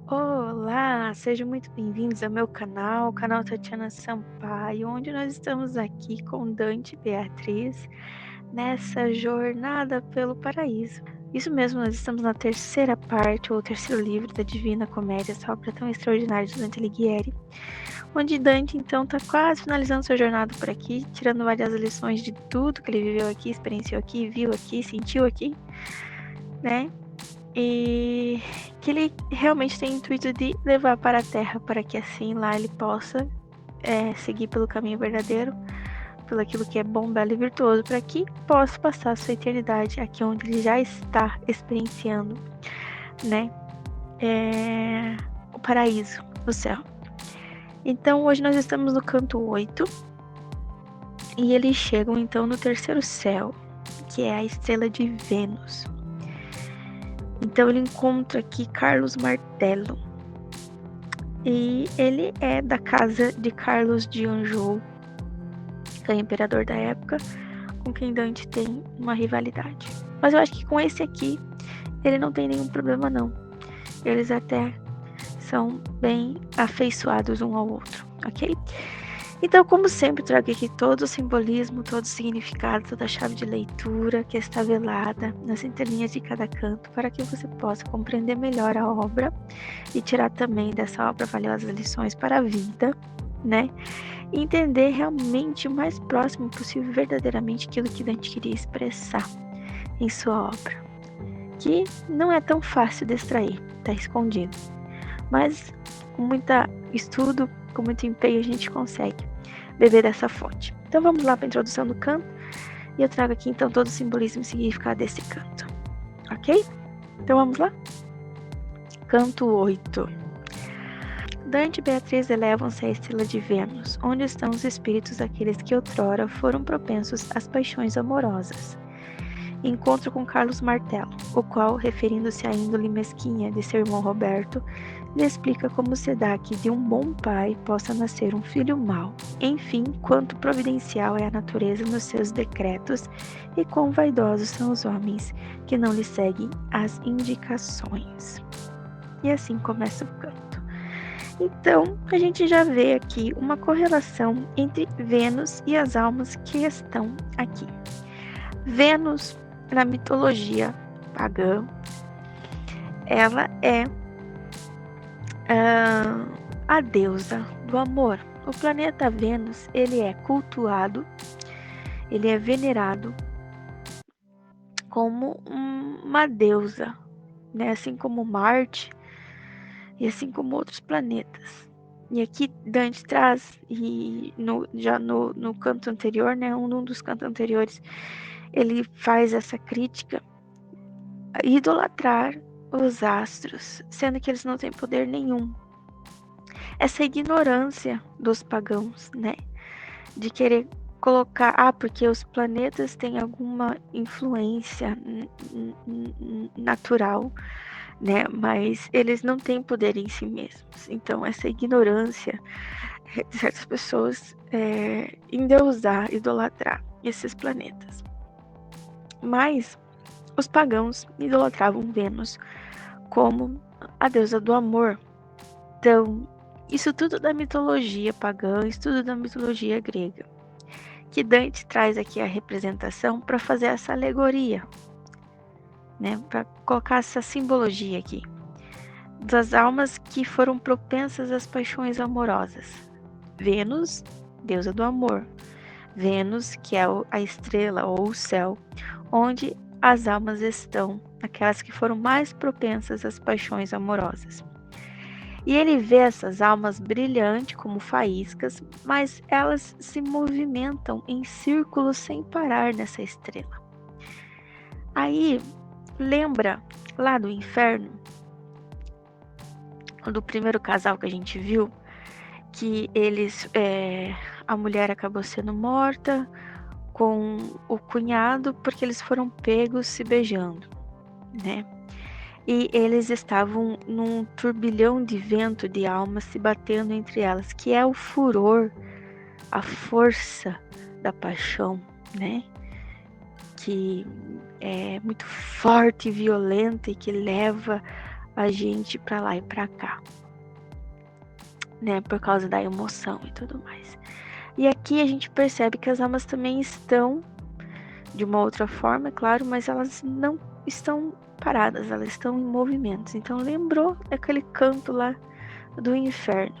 Olá, sejam muito bem-vindos ao meu canal, o canal Tatiana Sampaio, onde nós estamos aqui com Dante e Beatriz nessa jornada pelo paraíso. Isso mesmo, nós estamos na terceira parte, ou terceiro livro da Divina Comédia, essa obra tão extraordinária de Dante Alighieri, onde Dante então está quase finalizando sua jornada por aqui, tirando várias lições de tudo que ele viveu aqui, experienciou aqui, viu aqui, sentiu aqui, né? E que ele realmente tem o intuito de levar para a Terra, para que assim lá ele possa seguir pelo caminho verdadeiro, pelo aquilo que é bom, belo e virtuoso, para que possa passar a sua eternidade aqui onde ele já está experienciando, né? O paraíso, o céu. Então hoje nós estamos no canto 8 e eles chegam então no terceiro céu, que é a estrela de Vênus. Então ele encontra aqui Carlos Martello. E ele é da casa de Carlos de Anjou, que é o imperador da época, com quem Dante tem uma rivalidade. Mas eu acho que com esse aqui, ele não tem nenhum problema não. Eles até são bem afeiçoados um ao outro, ok? Então, como sempre, trago aqui todo o simbolismo, todo o significado, toda a chave de leitura que está velada nas entrelinhas de cada canto, para que você possa compreender melhor a obra e tirar também dessa obra valiosas lições para a vida, né? E entender realmente o mais próximo possível, verdadeiramente, aquilo que Dante queria expressar em sua obra. Que não é tão fácil de extrair, está escondido. Mas com muito estudo, com muito empenho, a gente consegue beber dessa fonte. Então vamos lá para a introdução do canto. E eu trago aqui então todo o simbolismo e significado desse canto. Ok? Então vamos lá? Canto 8. Dante e Beatriz elevam-se à estrela de Vênus, onde estão os espíritos daqueles que outrora foram propensos às paixões amorosas. Encontro com Carlos Martello, o qual, referindo-se à índole mesquinha de seu irmão Roberto, lhe explica como se dá que de um bom pai possa nascer um filho mau. Enfim, quanto providencial é a natureza nos seus decretos e quão vaidosos são os homens que não lhe seguem as indicações. E assim começa o canto. Então, a gente já vê aqui uma correlação entre Vênus e as almas que estão aqui. Vênus, na mitologia pagã, ela é a deusa do amor. O planeta Vênus, ele é cultuado, ele é venerado como uma deusa, né? Assim como Marte e assim como outros planetas. E aqui Dante traz, e já no canto anterior, né? Um dos cantos anteriores, ele faz essa crítica a idolatrar os astros, sendo que eles não têm poder nenhum. Essa ignorância dos pagãos, né? De querer colocar, porque os planetas têm alguma influência natural, né? Mas eles não têm poder em si mesmos. Então, essa ignorância de certas pessoas endeusar, idolatrar esses planetas. Mas os pagãos idolatravam Vênus como a deusa do amor. Então, isso tudo da mitologia pagã, isso tudo da mitologia grega. Que Dante traz aqui a representação para fazer essa alegoria, né? Para colocar essa simbologia aqui das almas que foram propensas às paixões amorosas. Vênus, deusa do amor. Vênus, que é a estrela ou o céu, onde as almas estão, aquelas que foram mais propensas às paixões amorosas. E ele vê essas almas brilhantes como faíscas, mas elas se movimentam em círculos sem parar nessa estrela. Aí, lembra lá do inferno, do primeiro casal que a gente viu, que eles, a mulher acabou sendo morta com o cunhado porque eles foram pegos se beijando, né? E eles estavam num turbilhão de vento de almas se batendo entre elas, que é o furor, a força da paixão, né? Que é muito forte e violenta e que leva a gente pra lá e pra cá, né? Por causa da emoção e tudo mais. E aqui a gente percebe que as almas também estão de uma outra forma, é claro, mas elas não estão paradas, elas estão em movimentos. Então lembrou aquele canto lá do inferno,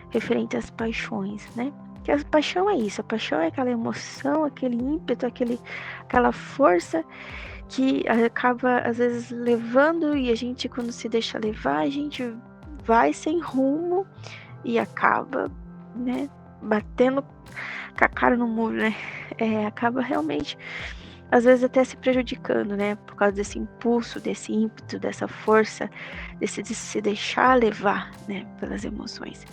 referente às paixões, né? Que a paixão é isso, a paixão é aquela emoção, aquele ímpeto, aquela força que acaba às vezes levando, e a gente, quando se deixa levar, a gente vai sem rumo e acaba, né, batendo com a cara no muro, né? Acaba realmente, às vezes até se prejudicando, né? Por causa desse impulso, desse ímpeto, dessa força, de se deixar levar, né? Pelas emoções.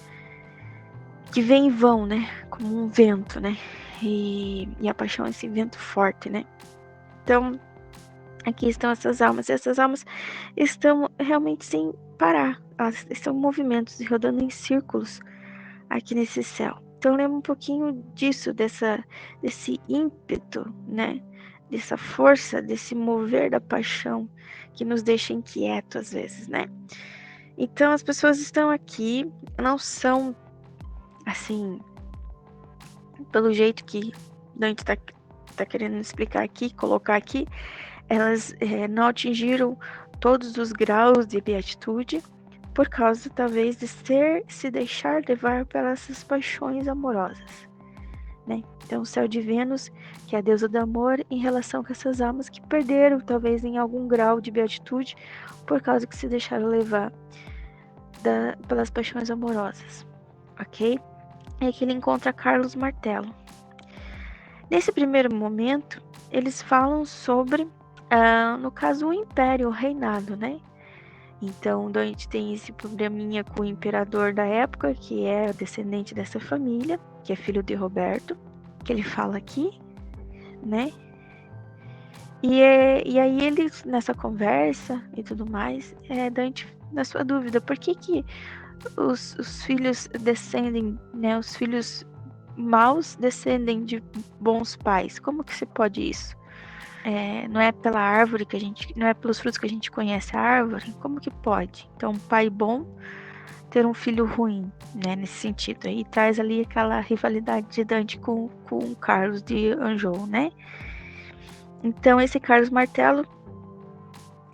Que vem e vão, né? Como um vento, né? E a paixão é esse vento forte, né? Então, aqui estão essas almas. E essas almas estão realmente sem parar. Elas estão em movimentos e rodando em círculos aqui nesse céu. Então lembra um pouquinho disso, desse ímpeto, né? Dessa força, desse mover da paixão que nos deixa inquietos às vezes, né? Então as pessoas estão aqui, não são assim, pelo jeito que Dante tá querendo explicar aqui, colocar aqui, elas não atingiram todos os graus de beatitude, por causa talvez de se deixar levar pelas essas paixões amorosas, né? Então o céu de Vênus, que é a deusa do amor, em relação com essas almas que perderam talvez em algum grau de beatitude, por causa que se deixaram levar pelas paixões amorosas, ok? É que ele encontra Carlos Martello. Nesse primeiro momento, eles falam sobre, no caso, o império, o reinado, né? Então, a gente tem esse probleminha com o imperador da época, que é descendente dessa família, que é filho de Roberto, que ele fala aqui, né? E aí ele, nessa conversa e tudo mais, Dante, na sua dúvida, por que os filhos descendem, né? Os filhos maus descendem de bons pais? Como que se pode isso? Não é pela árvore que a gente, não é pelos frutos que a gente conhece a árvore? Como que pode? Então, um pai bom ter um filho ruim, né? Nesse sentido. Aí traz ali aquela rivalidade de Dante com Carlos de Anjou, né? Então, esse Carlos Martello,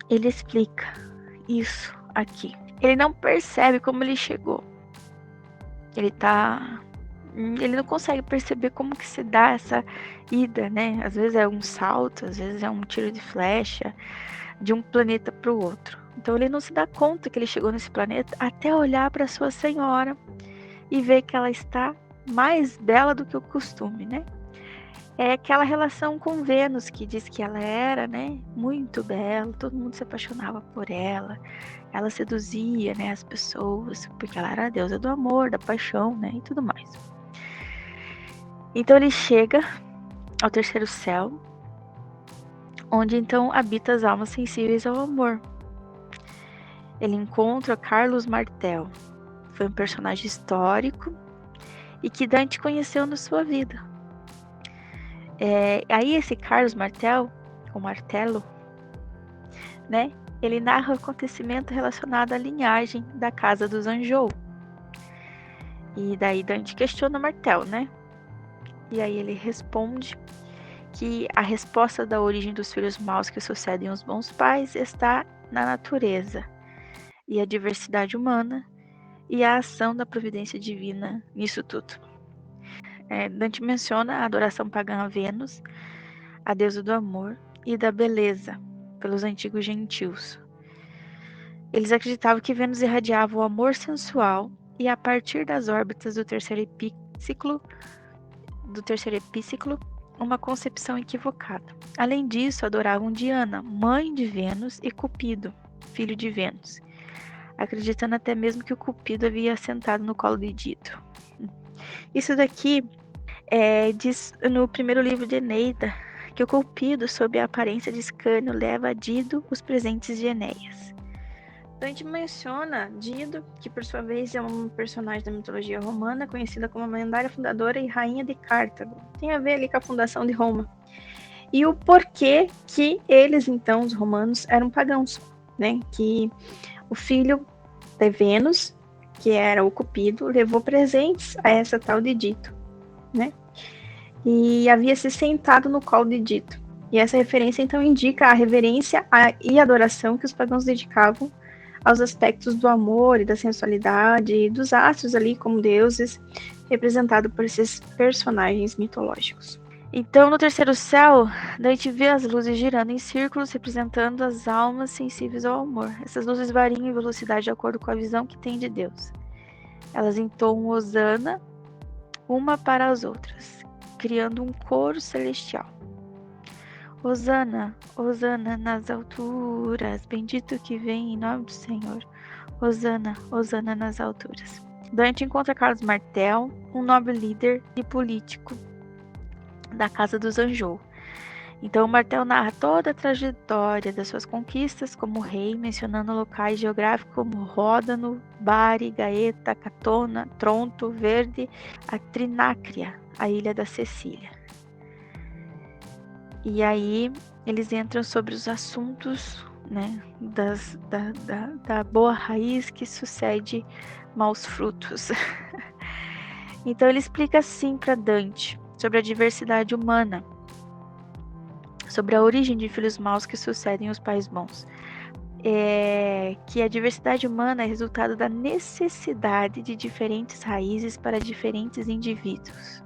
ele explica isso aqui. Ele não percebe como ele chegou. Ele não consegue perceber como que se dá essa ida, né? Às vezes é um salto, às vezes é um tiro de flecha de um planeta para o outro. Então ele não se dá conta que ele chegou nesse planeta até olhar para sua senhora e ver que ela está mais bela do que o costume, né? É aquela relação com Vênus, que diz que ela era, né, muito bela, todo mundo se apaixonava por ela, ela seduzia, né, as pessoas, porque ela era a deusa do amor, da paixão, né, e tudo mais. Então ele chega ao terceiro céu, onde então habita as almas sensíveis ao amor. Ele encontra Carlos Martel, foi um personagem histórico e que Dante conheceu na sua vida. Aí esse Carlos Martel, o Martello, né, ele narra o acontecimento relacionado à linhagem da casa dos Anjou. E daí Dante questiona Martel, né? E aí ele responde que a resposta da origem dos filhos maus que sucedem aos bons pais está na natureza e a diversidade humana e a ação da providência divina nisso tudo. Dante menciona a adoração pagã a Vênus, a deusa do amor e da beleza, pelos antigos gentios. Eles acreditavam que Vênus irradiava o amor sensual e a partir das órbitas do terceiro epiciclo, uma concepção equivocada. Além disso, adoravam Diana, mãe de Vênus, e Cupido, filho de Vênus, acreditando até mesmo que o Cupido havia assentado no colo de Dido. Isso daqui diz no primeiro livro de Eneida, que o Cupido, sob a aparência de Escânio, leva a Dido os presentes de Enéas. Então a gente menciona Dido, que por sua vez é um personagem da mitologia romana, conhecida como a lendária fundadora e rainha de Cartago. Tem a ver ali com a fundação de Roma. E o porquê que eles, então, os romanos, eram pagãos, né? Que O filho de Vênus, que era o Cupido, levou presentes a essa tal de Dito, né? E havia se sentado no colo de Dito. E essa referência então indica a reverência e adoração que os pagãos dedicavam aos aspectos do amor e da sensualidade dos astros ali como deuses, representado por esses personagens mitológicos. Então, no terceiro céu, Dante vê as luzes girando em círculos, representando as almas sensíveis ao amor. Essas luzes variam em velocidade de acordo com a visão que tem de Deus. Elas entoam Hosana uma para as outras, criando um coro celestial. Hosana, Hosana nas alturas, bendito que vem em nome do Senhor. Hosana, Hosana nas alturas. Dante encontra Carlos Martel, um nobre líder e político da Casa dos Anjou. Então, Martel narra toda a trajetória das suas conquistas como rei, mencionando locais geográficos como Ródano, Bari, Gaeta, Catona, Tronto, Verde, a Trinácria, a ilha da Cecília. E aí eles entram sobre os assuntos, né, da boa raiz que sucede maus frutos. Então ele explica assim para Dante sobre a diversidade humana, sobre a origem de filhos maus que sucedem os pais bons. Que a diversidade humana é resultado da necessidade de diferentes raízes para diferentes indivíduos.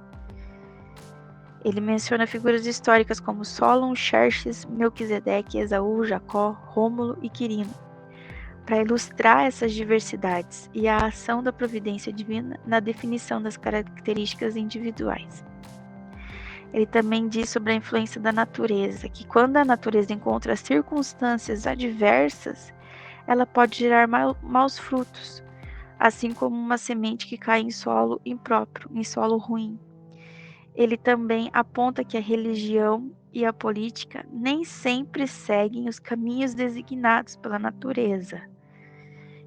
Ele menciona figuras históricas como Solon, Xerxes, Melquisedeque, Esaú, Jacó, Rômulo e Quirino, para ilustrar essas diversidades e a ação da providência divina na definição das características individuais. Ele também diz sobre a influência da natureza, que quando a natureza encontra circunstâncias adversas, ela pode gerar maus frutos, assim como uma semente que cai em solo impróprio, em solo ruim. Ele também aponta que a religião e a política nem sempre seguem os caminhos designados pela natureza,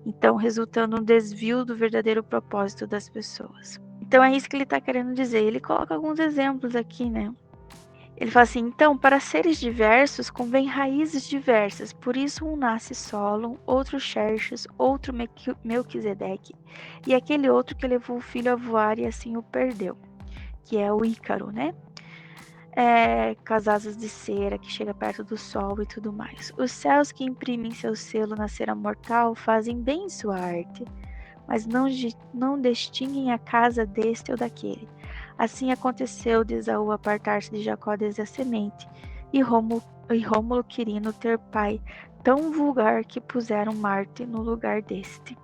então resultando um desvio do verdadeiro propósito das pessoas. Então é isso que ele está querendo dizer. Ele coloca alguns exemplos aqui, né? Ele fala assim, então, para seres diversos, convém raízes diversas, por isso um nasce Solon, outro Xerxes, outro Melquisedeque, e aquele outro que levou o filho a voar e assim o perdeu, que é o Ícaro, né? Com as asas de cera que chega perto do sol e tudo mais. Os céus que imprimem seu selo na cera mortal fazem bem sua arte, mas não distinguem a casa deste ou daquele. Assim aconteceu de Esaú apartar-se de Jacó desde a semente, e Rômulo Quirino ter pai tão vulgar que puseram Marte no lugar deste.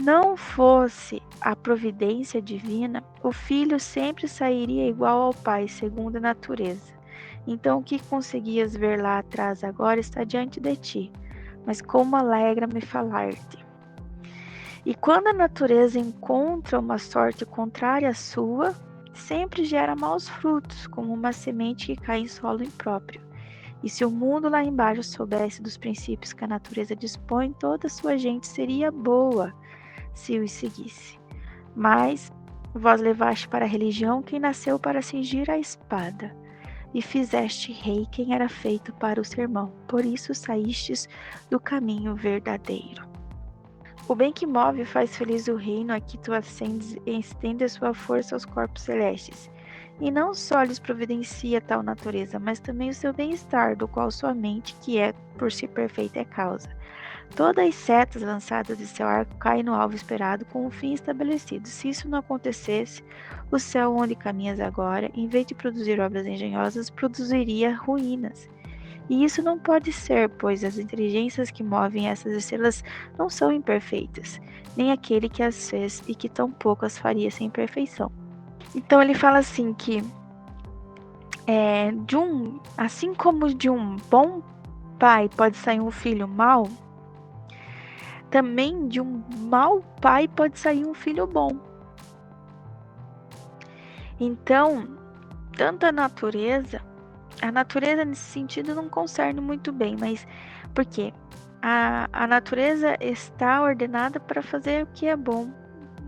Não fosse a providência divina, o filho sempre sairia igual ao pai, segundo a natureza. Então o que conseguias ver lá atrás agora está diante de ti, mas como alegra-me falar-te. E quando a natureza encontra uma sorte contrária à sua, sempre gera maus frutos, como uma semente que cai em solo impróprio. E se o mundo lá embaixo soubesse dos princípios que a natureza dispõe, toda a sua gente seria boa, se os seguisse. Mas vós levaste para a religião quem nasceu para cingir a espada, e fizeste rei quem era feito para o sermão. Por isso saístes do caminho verdadeiro. O bem que move faz feliz o reino a que tu ascendes e estende a sua força aos corpos celestes. E não só lhes providencia tal natureza, mas também o seu bem-estar, do qual sua mente, que é por si perfeita, é causa. Todas as setas lançadas de seu arco caem no alvo esperado com o fim estabelecido. Se isso não acontecesse, o céu onde caminhas agora, em vez de produzir obras engenhosas, produziria ruínas. E isso não pode ser, pois as inteligências que movem essas estrelas não são imperfeitas, nem aquele que as fez e que tampouco as faria sem perfeição. Então ele fala assim que assim como de um bom pai pode sair um filho mau, também de um mau pai pode sair um filho bom. Então, tanto a natureza nesse sentido não concerne muito bem, mas porque a natureza está ordenada para fazer o que é bom,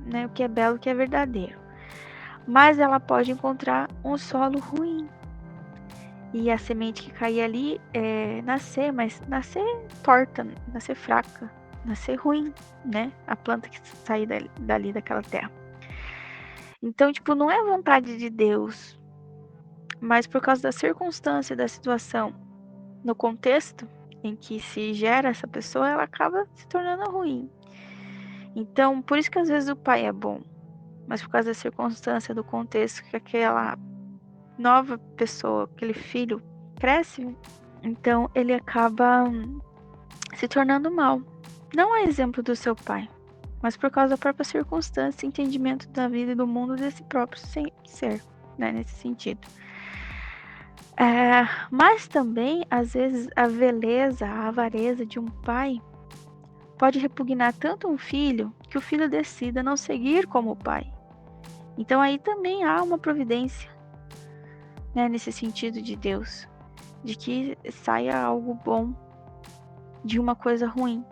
né, o que é belo, o que é verdadeiro. Mas ela pode encontrar um solo ruim. E a semente que cair ali nascer, mas nascer torta, nascer fraca, nascer ruim, né? A planta que sair dali daquela terra. Então, tipo, não é vontade de Deus, mas por causa da circunstância, da situação, no contexto em que se gera essa pessoa, ela acaba se tornando ruim. Então, por isso que às vezes o pai é bom, mas por causa da circunstância, do contexto que aquela nova pessoa, aquele filho cresce, então ele acaba se tornando mal. Não é exemplo do seu pai, mas por causa da própria circunstância, entendimento da vida e do mundo desse próprio ser, né, nesse sentido. Mas também, às vezes, a beleza, a avareza de um pai pode repugnar tanto um filho que o filho decida não seguir como o pai. Então aí também há uma providência, né, nesse sentido de Deus, de que saia algo bom de uma coisa ruim.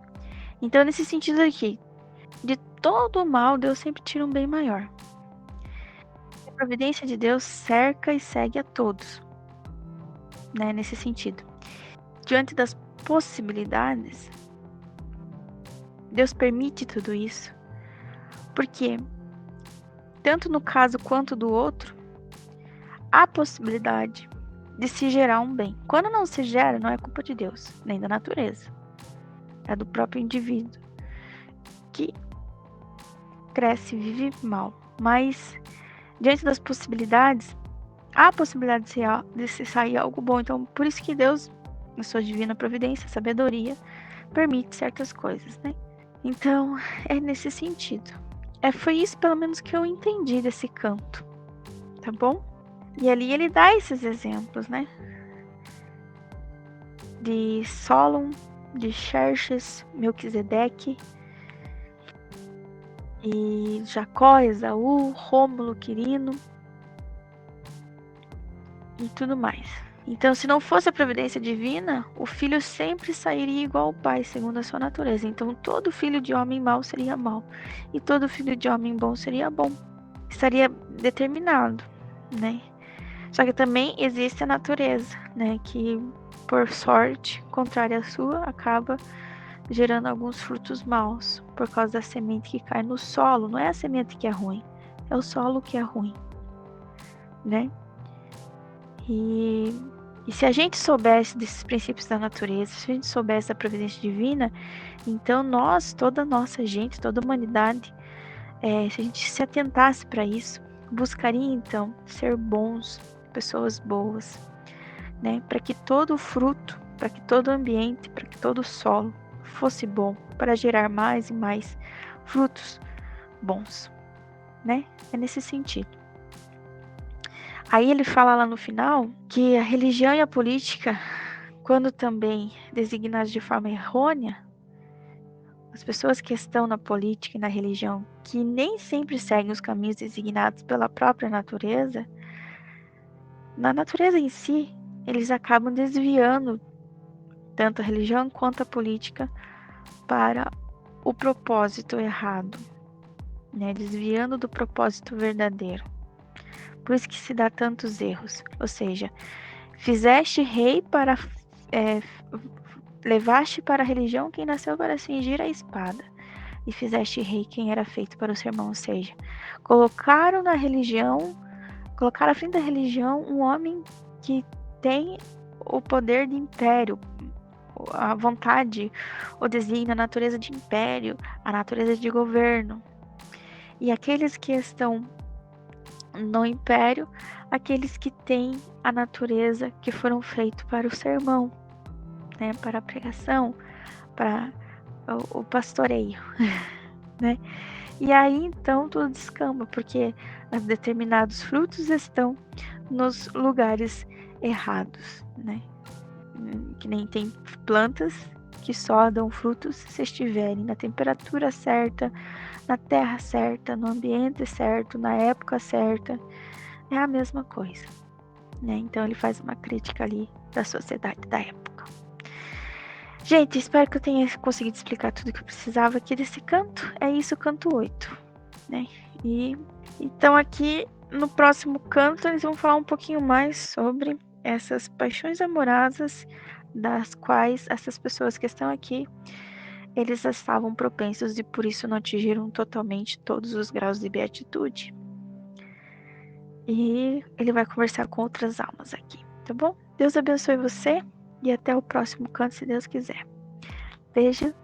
Então, nesse sentido aqui, de todo o mal, Deus sempre tira um bem maior. A providência de Deus cerca e segue a todos, né, nesse sentido. Diante das possibilidades, Deus permite tudo isso, porque tanto no caso quanto do outro, há possibilidade de se gerar um bem. Quando não se gera, não é culpa de Deus, nem da natureza. É do próprio indivíduo que cresce e vive mal. Mas, diante das possibilidades, há a possibilidade de se sair algo bom. Então, por isso que Deus, na sua divina providência, sabedoria, permite certas coisas, né? Então, é nesse sentido. Foi isso, pelo menos, que eu entendi desse canto, tá bom? E ali ele dá esses exemplos, né? De Solon, de Xerxes, Melquisedeque, e Jacó, Esaú, Rômulo, Quirino e tudo mais. Então, se não fosse a providência divina, o filho sempre sairia igual ao pai, segundo a sua natureza. Então, todo filho de homem mau seria mau, e todo filho de homem bom seria bom. Estaria determinado, né? Só que também existe a natureza, né? Que, por sorte, contrária à sua, acaba gerando alguns frutos maus, por causa da semente que cai no solo. Não é a semente que é ruim, é o solo que é ruim, né? E se a gente soubesse desses princípios da natureza, se a gente soubesse da providência divina, então nós, toda a nossa gente, toda a humanidade, se a gente se atentasse para isso, buscaria então ser bons, pessoas boas, né? Para que todo o fruto, para que todo o ambiente, para que todo o solo fosse bom, para gerar mais e mais frutos bons, né? É nesse sentido. Aí ele fala lá no final que a religião e a política, quando também designadas de forma errônea, as pessoas que estão na política e na religião, que nem sempre seguem os caminhos designados pela própria natureza, na natureza em si, eles acabam desviando tanto a religião quanto a política para o propósito errado, né? Desviando do propósito verdadeiro. Por isso que se dá tantos erros. Ou seja, fizeste rei para... levaste para a religião quem nasceu para cingir a espada, e fizeste rei quem era feito para o sermão. Ou seja, colocaram à frente da religião um homem que tem o poder de império, a vontade, o desígnio, a natureza de império, a natureza de governo. E aqueles que estão no império, aqueles que têm a natureza que foram feitos para o sermão, né, para a pregação, para o pastoreio, né? E aí então tudo descamba, porque determinados frutos estão nos lugares errados, né? Que nem tem plantas que só dão frutos se estiverem na temperatura certa, na terra certa, no ambiente certo, na época certa. É a mesma coisa, né? Então ele faz uma crítica ali da sociedade da época. Gente, espero que eu tenha conseguido explicar tudo que eu precisava aqui desse canto. É isso, canto 8, né? E então aqui no próximo canto eles vão falar um pouquinho mais sobre essas paixões amorosas das quais essas pessoas que estão aqui eles estavam propensos e por isso não atingiram totalmente todos os graus de beatitude. E ele vai conversar com outras almas aqui, tá bom? Deus abençoe você e até o próximo canto, se Deus quiser. Beijo